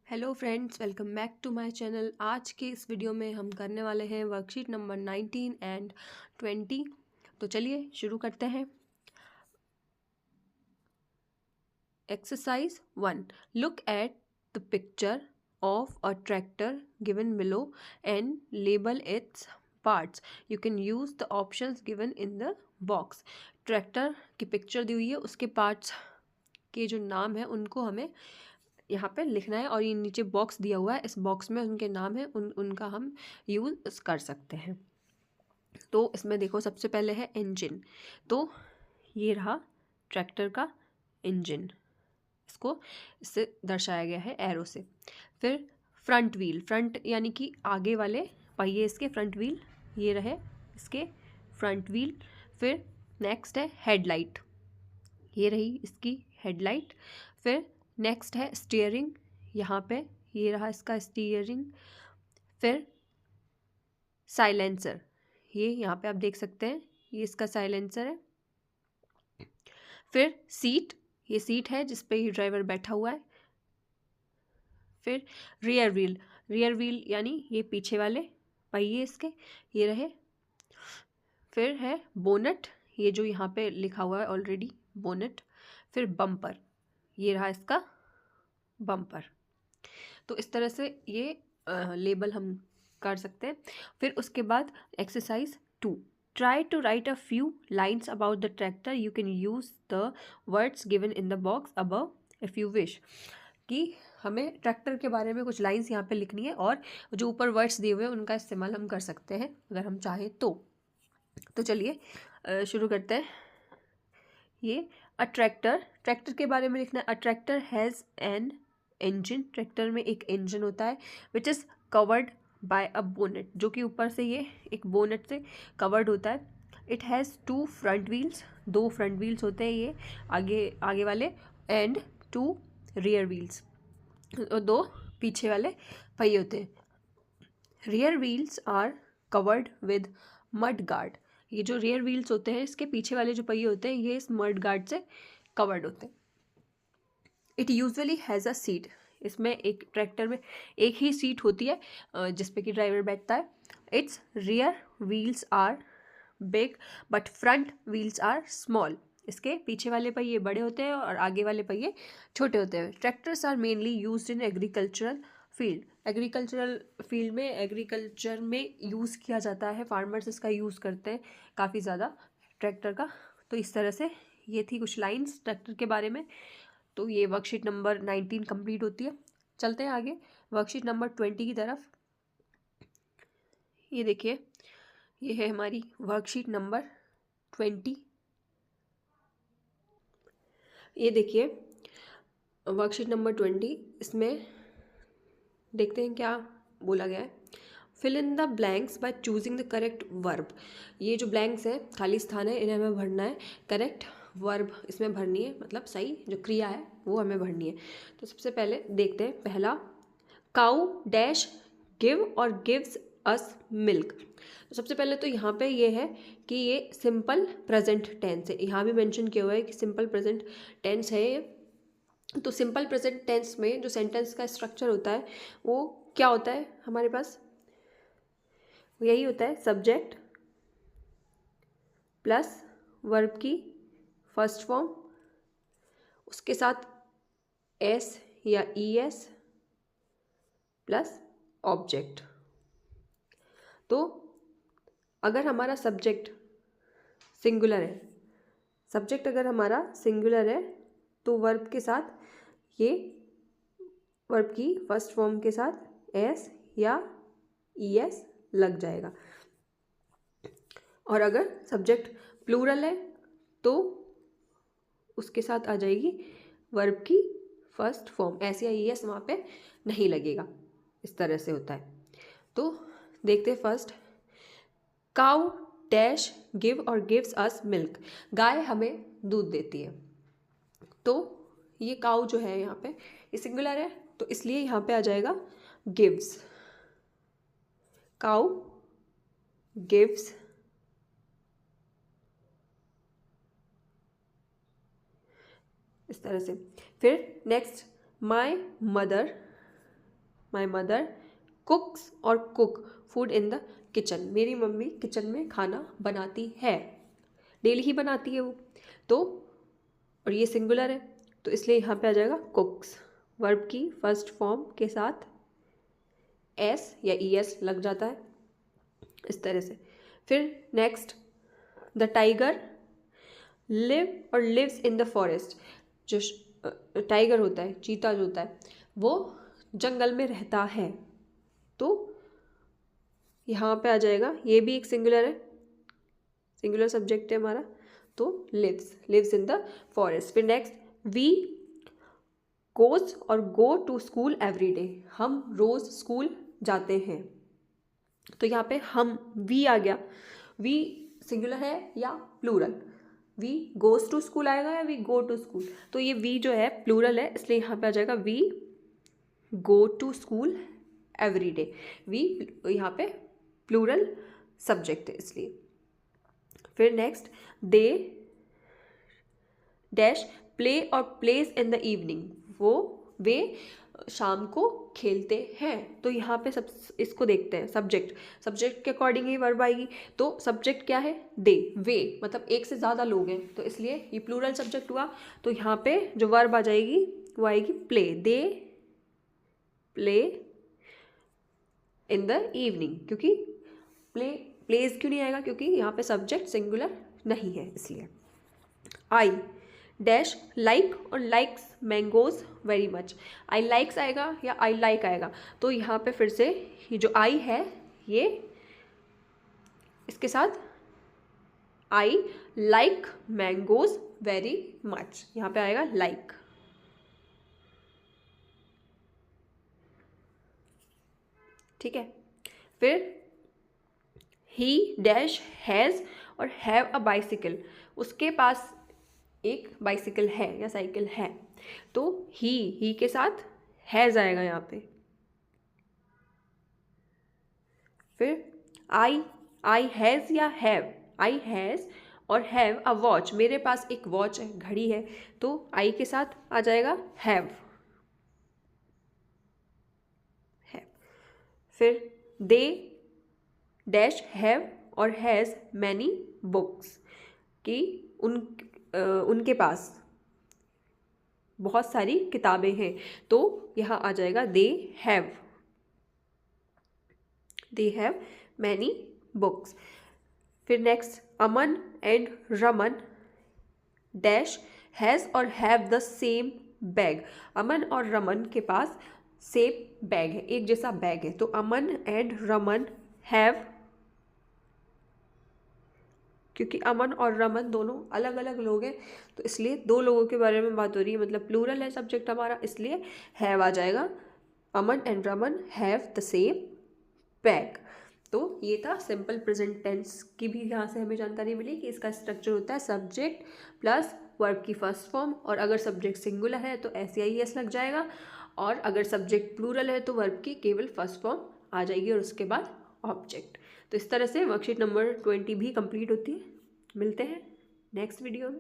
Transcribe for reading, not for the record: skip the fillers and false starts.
Hello friends, welcome back to my channel. आज के इस वीडियो में हम करने वाले हैं वर्कशीट नंबर 19 एंड 20। तो चलिए शुरू करते हैं। Exercise 1, look at the picture of a tractor given below and label its parts. You can use the options given in the box. Tractor की पिक्चर दी हुई है, उसके पार्ट्स के जो नाम है उनको हमें यहाँ पे लिखना है और ये नीचे बॉक्स दिया हुआ है, इस बॉक्स में उनके नाम है, उनका हम यूज़ कर सकते हैं। तो इसमें देखो, सबसे पहले है इंजन। तो ये रहा ट्रैक्टर का इंजन, इसको इससे दर्शाया गया है एरो से। फिर फ्रंट व्हील, फ्रंट यानी कि आगे वाले पहिए, इसके फ्रंट व्हील, ये रहे इसके फ्रंट व्हील। फिर नेक्स्ट है हेडलाइट, ये रही इसकी हेडलाइट। फिर नेक्स्ट है स्टीयरिंग, यहाँ पे ये रहा इसका स्टीयरिंग। फिर साइलेंसर, ये यहाँ पे आप देख सकते हैं, ये इसका साइलेंसर है। फिर सीट, ये सीट है जिस पे ये ड्राइवर बैठा हुआ है। फिर रियर व्हील, रियर व्हील यानी ये पीछे वाले पहिए इसके, ये रहे। फिर है बोनट, ये जो यहाँ पे लिखा हुआ है ऑलरेडी, बोनट। फिर बम्पर, ये रहा इसका बम्पर। तो इस तरह से ये लेबल हम कर सकते हैं। फिर उसके बाद exercise 2, try to write a few lines about the tractor. You can use the words given in the box above if you wish. कि हमें ट्रैक्टर के बारे में कुछ लाइन्स यहाँ पे लिखनी है और जो ऊपर वर्ड्स दिए हुए हैं उनका इस्तेमाल हम कर सकते हैं अगर हम चाहें तो चलिए शुरू करते हैं। ये अ ट्रैक्टर, ट्रैक्टर के बारे में लिखना है। A tractor has an engine, tractor में एक इंजन होता है, which is covered by a bonnet, जो कि ऊपर से ये एक बोनेट से कवर्ड होता है। It has 2 front wheels, 2 front wheels होते हैं ये आगे वाले, एंड 2 रियर व्हील्स, और 2 पीछे वाले पहिए होते हैं। Rear wheels are covered with mud guard, ये जो रियर व्हील्स होते हैं, इसके पीछे वाले जो पहिए होते हैं, ये इस मड गार्ड से कवर्ड होते हैं। It usually has a seat, इसमें एक ट्रैक्टर में एक ही सीट होती है जिसपे कि ड्राइवर बैठता है। Its rear wheels are big but front wheels are small, इसके पीछे वाले पहिए बड़े होते हैं और आगे वाले पहिए छोटे होते हैं। Tractors are mainly used in agricultural field, agricultural field में, एग्रीकल्चर में यूज़ किया जाता है, फार्मर्स इसका यूज़ करते हैं काफ़ी ज़्यादा ट्रैक्टर का। तो इस तरह से ये थी कुछ लाइंस ट्रैक्टर के बारे में। तो ये वर्कशीट नंबर 19 कंप्लीट होती है। चलते हैं आगे वर्कशीट नंबर 20 की तरफ। ये देखिए, ये है हमारी वर्कशीट नंबर 20। ये देखिए वर्कशीट नंबर 20, इसमें देखते हैं क्या बोला गया है। Fill in the blanks by choosing the correct verb. ये जो ब्लैंक्स हैं, खाली स्थान है, इन्हें हमें भरना है। करेक्ट वर्ब इसमें भरनी है, मतलब सही जो क्रिया है वो हमें भरनी है। तो सबसे पहले देखते हैं पहला, काउ डैश गिव और गिव्स अस मिल्क। तो सबसे पहले तो यहाँ पे ये है कि ये सिंपल प्रेजेंट टेंस है, यहाँ भी मेंशन किया हुआ है कि सिंपल प्रेजेंट टेंस है ये। तो सिंपल प्रेजेंट टेंस में जो सेंटेंस का स्ट्रक्चर होता है वो क्या होता है हमारे पास, यही होता है सब्जेक्ट प्लस वर्ब की फर्स्ट फॉर्म, उसके साथ एस या ई एस प्लस ऑब्जेक्ट। तो अगर हमारा सब्जेक्ट सिंगुलर है, सब्जेक्ट अगर हमारा सिंगुलर है तो वर्ब के साथ, ये वर्ब की फर्स्ट फॉर्म के साथ एस या ई एस लग जाएगा। और अगर सब्जेक्ट प्लूरल है तो उसके साथ आ जाएगी वर्ब की फर्स्ट फॉर्म, एस या ई एस वहाँ पे नहीं लगेगा। इस तरह से होता है। तो देखते हैं फर्स्ट, काउ डैश गिव और गिव्स अस मिल्क, गाय हमें दूध देती है। तो ये काउ जो है यहाँ पे ये सिंगुलर है, तो इसलिए यहाँ पे आ जाएगा गिव्स, काउ गिव्स इस तरह से। फिर next, my mother my mother cooks और cook food in the kitchen, मेरी मम्मी किचन में खाना बनाती है, डेली ही बनाती है वो। तो और ये सिंगुलर है तो इसलिए यहाँ पे आ जाएगा कुक्स, वर्ब की फर्स्ट फॉर्म के साथ एस या ईएस लग जाता है इस तरह से। फिर नेक्स्ट, द टाइगर लिव और लिव्स इन द फॉरेस्ट, जो टाइगर होता है, चीता जो होता है, वो जंगल में रहता है। तो यहाँ पे आ जाएगा, ये भी एक सिंगुलर है, सिंगुलर सब्जेक्ट है हमारा, तो लिव्स इन द फॉरेस्ट। फिर नेक्स्ट, वी गोज और go to school every day, हम रोज स्कूल जाते हैं। तो यहाँ पे हम, वी आ गया, वी सिंगुलर है या plural, we goes to school आएगा या वी गो टू स्कूल, तो ये वी जो है प्लूरल है, इसलिए यहाँ पे आ जाएगा we go to school every day. We यहाँ पे प्लूरल सब्जेक्ट है इसलिए। फिर नेक्स्ट, दे डैश प्ले और प्लेस इन द इवनिंग, वे शाम को खेलते हैं। तो यहाँ पे सब इसको देखते हैं, सब्जेक्ट के अकॉर्डिंग ही वर्ब आएगी। तो सब्जेक्ट क्या है, दे, वे, मतलब एक से ज़्यादा लोग हैं तो इसलिए ये प्लूरल सब्जेक्ट हुआ। तो यहाँ पे जो वर्ब आ जाएगी वो आएगी play, they play in the evening, क्योंकि प्लेज क्यों नहीं आएगा, क्योंकि यहाँ पे सब्जेक्ट सिंगुलर नहीं है इसलिए। आई डैश लाइक और लाइक्स मैंगोज वेरी मच, आई लाइक्स आएगा या आई लाइक आएगा, तो यहाँ पे फिर से ये जो आई है ये इसके साथ I like mangoes very much, यहाँ पे आएगा लाइक। ठीक है। फिर ही डैश हैज़ और हैव अ बाइसिकल, उसके पास एक बाइसिकल है या साइकिल है, तो ही के साथ हैज़ आएगा यहाँ पे। फिर आई हैज़ या हैव, आई हैज़ और हैव अ वॉच, मेरे पास एक वॉच है, घड़ी है, तो आई के साथ आ जाएगा हैव। फिर दे डैश हैव और हैज़ मैनी बुक्स, कि उनके पास बहुत सारी किताबें हैं, तो यहाँ आ जाएगा दे हैव मैनी बुक्स। फिर next, Aman and Raman dash has और हैव द सेम बैग, अमन और रमन के पास सेम बैग है, एक जैसा बैग है, तो अमन एंड रमन हैव, क्योंकि अमन और रमन दोनों अलग अलग लोग हैं तो इसलिए दो लोगों के बारे में बात हो रही है, मतलब प्लूरल है सब्जेक्ट हमारा, इसलिए हैव आ जाएगा, Aman and Raman have the same bag. तो ये था सिंपल प्रेजेंट टेंस की भी यहाँ से हमें जानकारी मिली कि इसका स्ट्रक्चर होता है सब्जेक्ट प्लस वर्ब की फर्स्ट फॉर्म, और अगर सब्जेक्ट सिंगुलर है तो SEIS लग जाएगा, और अगर सब्जेक्ट प्लूरल है तो वर्ब की केवल फर्स्ट फॉर्म आ जाएगी और उसके बाद ऑब्जेक्ट। तो इस तरह से वर्कशीट नंबर 20 भी कंप्लीट होती है। मिलते हैं नेक्स्ट वीडियो में।